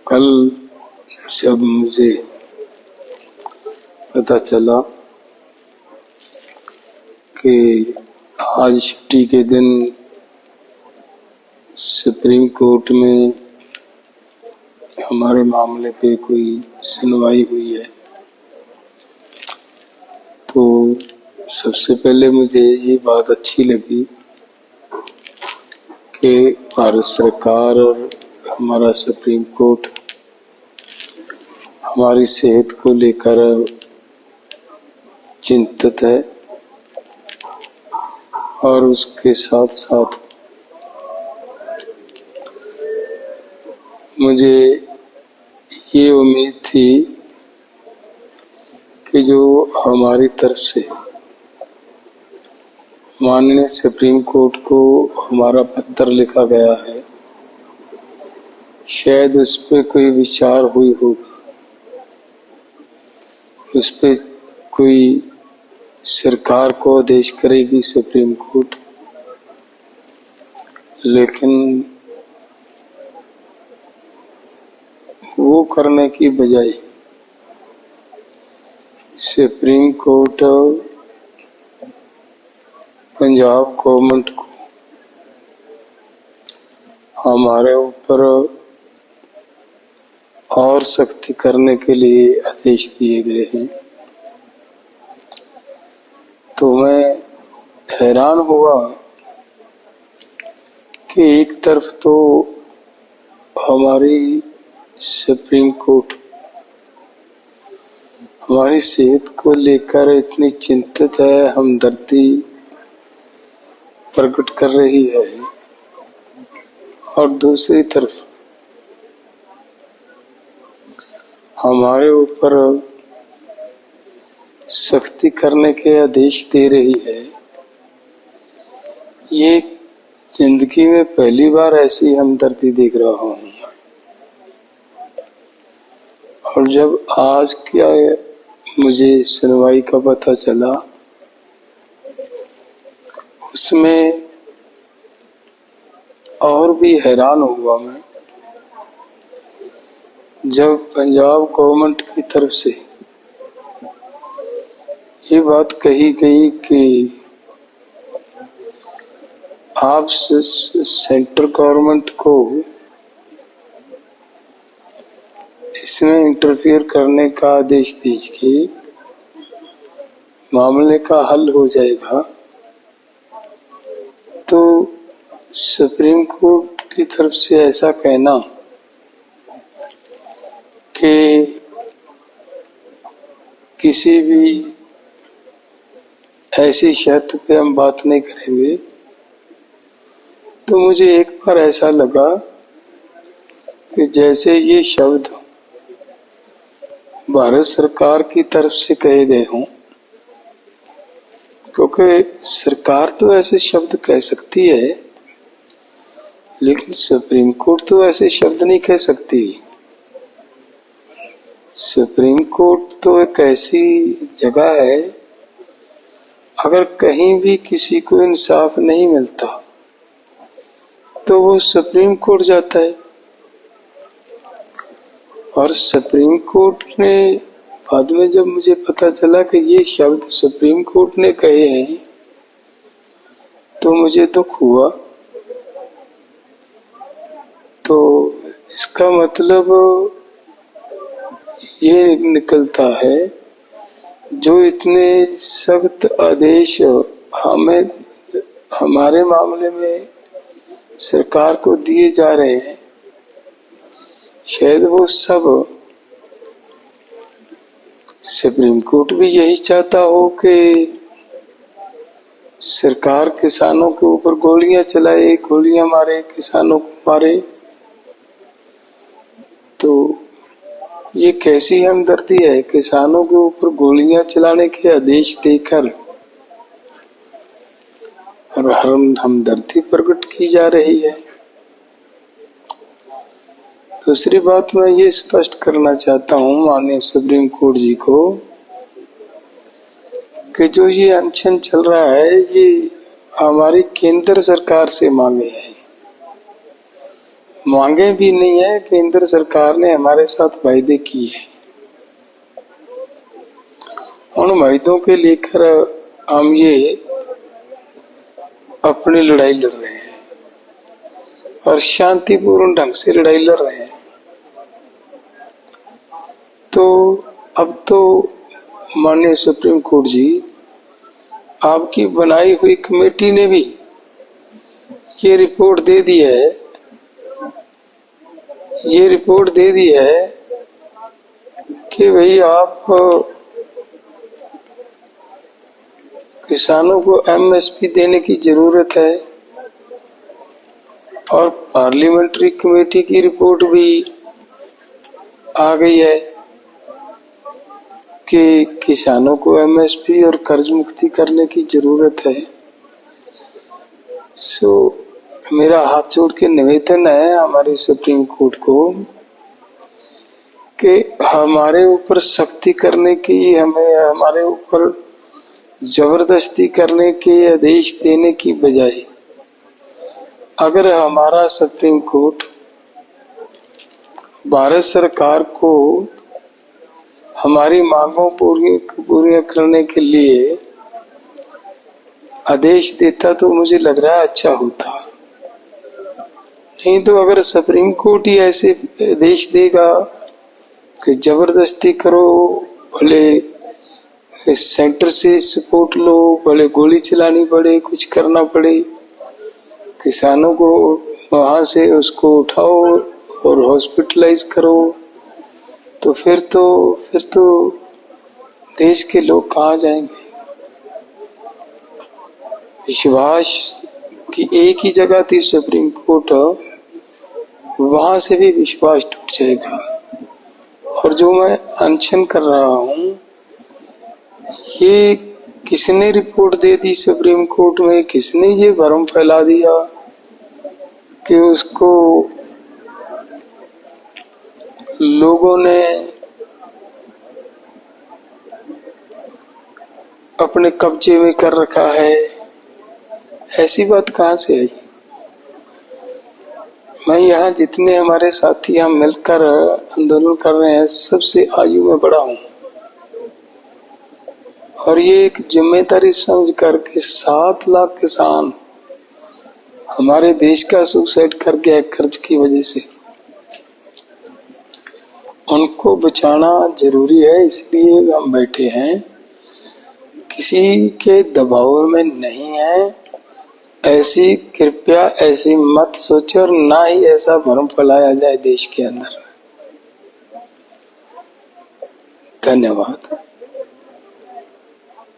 कल जब मुझे पता चला कि आज छुट्टी के दिन सुप्रीम कोर्ट में हमारे मामले पे कोई सुनवाई हुई है, तो सबसे पहले मुझे ये बात अच्छी लगी कि भारत सरकार और हमारा सुप्रीम कोर्ट हमारी सेहत को लेकर चिंतित है और उसके साथ साथ मुझे ये उम्मीद थी कि जो हमारी तरफ से माननीय सुप्रीम कोर्ट को हमारा पत्र लिखा गया है, शायद उस पर कोई विचार हुई होगी, उस पर कोई सरकार को आदेश करेगी सुप्रीम कोर्ट। लेकिन वो करने की बजाय सुप्रीम कोर्ट पंजाब गवर्नमेंट को हमारे ऊपर और सख्ती करने के लिए आदेश दिए गए हैं। तो मैं हैरान हुआ कि एक तरफ तो हमारी सुप्रीम कोर्ट हमारी सेहत को लेकर इतनी चिंतित है, हमदर्दी प्रकट कर रही है, और दूसरी तरफ हमारे ऊपर सख्ती करने के आदेश दे रही है। ये जिंदगी में पहली बार ऐसी हमदर्दी देख रहा हूँ। और जब आज क्या मुझे सुनवाई का पता चला, उसमें और भी हैरान हुआ मैं जब पंजाब गवर्नमेंट की तरफ से ये बात कही गई कि आप सेंट्रल गवर्नमेंट को इसमें इंटरफियर करने का आदेश दीजिए, मामले का हल हो जाएगा। तो सुप्रीम कोर्ट की तरफ से ऐसा कहना कि किसी भी ऐसी शर्त पे हम बात नहीं करेंगे, तो मुझे एक बार ऐसा लगा कि जैसे ये शब्द भारत सरकार की तरफ से कहे गए हों, क्योंकि सरकार तो ऐसे शब्द कह सकती है, लेकिन सुप्रीम कोर्ट तो ऐसे शब्द नहीं कह सकती। सुप्रीम कोर्ट तो एक ऐसी जगह है, अगर कहीं भी किसी को इंसाफ नहीं मिलता तो वो सुप्रीम कोर्ट जाता है। और सुप्रीम कोर्ट ने बाद में जब मुझे पता चला कि ये शब्द सुप्रीम कोर्ट ने कहे हैं, तो मुझे दुख हुआ। तो इसका मतलब ये निकलता है, जो इतने सख्त आदेश हमें हमारे मामले में सरकार को दिए जा रहे हैं, शायद वो सब सुप्रीम कोर्ट भी यही चाहता हो कि सरकार किसानों के ऊपर गोलियां चलाए, गोलियां मारे, किसानों को मारे। तो ये कैसी हमदर्दी है, किसानों के ऊपर गोलियां चलाने के आदेश देकर और हमदर्दी प्रकट की जा रही है। दूसरी बात मैं ये स्पष्ट करना चाहता हूँ माननीय सुप्रीम कोर्ट जी को कि जो ये अनशन चल रहा है, ये हमारी केंद्र सरकार से मांगे हैं। मांगे भी नहीं है। केंद्र सरकार ने हमारे साथ वायदे किए हैं, उन वायदों के लेकर हम ये अपनी लड़ाई लड़ रहे हैं और शांतिपूर्ण ढंग से लड़ाई लड़ रहे हैं। तो अब तो माननीय सुप्रीम कोर्ट जी, आपकी बनाई हुई कमेटी ने भी ये रिपोर्ट दे दी है, कि भाई आप किसानों को एमएसपी देने की जरूरत है। और पार्लियामेंट्री कमेटी की रिपोर्ट भी आ गई है कि किसानों को एमएसपी और कर्ज मुक्ति करने की जरूरत है। मेरा हाथ जोड़ के निवेदन है हमारी सुप्रीम कोर्ट को कि हमारे ऊपर सख्ती करने की, हमारे ऊपर जबरदस्ती करने के आदेश देने की बजाय अगर हमारा सुप्रीम कोर्ट भारत सरकार को हमारी मांगों पूरी करने के लिए आदेश देता तो मुझे लग रहा है अच्छा होता। नहीं तो अगर सुप्रीम कोर्ट ही ऐसे आदेश देगा कि जबरदस्ती करो, भले सेंटर से सपोर्ट लो, भले गोली चलानी पड़े, कुछ करना पड़े, किसानों को वहां से उसको उठाओ और हॉस्पिटलाइज करो, तो फिर तो देश के लोग कहाँ जाएंगे? विश्वास की एक ही जगह थी सुप्रीम कोर्ट, वहां से भी विश्वास टूट जाएगा। और जो मैं अनशन कर रहा हूं, ये किसने रिपोर्ट दे दी सुप्रीम कोर्ट में, किसने ये भ्रम फैला दिया कि उसको लोगों ने अपने कब्जे में कर रखा है? ऐसी बात कहां से आई? मैं यहाँ जितने हमारे साथी हम मिलकर आंदोलन कर रहे हैं, सबसे आयु में बड़ा हूँ और ये एक जिम्मेदारी समझ करके 7 लाख किसान हमारे देश का सुसाइड कर गया कर्ज की वजह से। उनको बचाना जरूरी है, इसलिए हम बैठे हैं, किसी के दबाव में नहीं है। ऐसी कृपया ऐसी मत सोचो और ना ही ऐसा भ्रम फैलाया जाए देश के अंदर। धन्यवाद।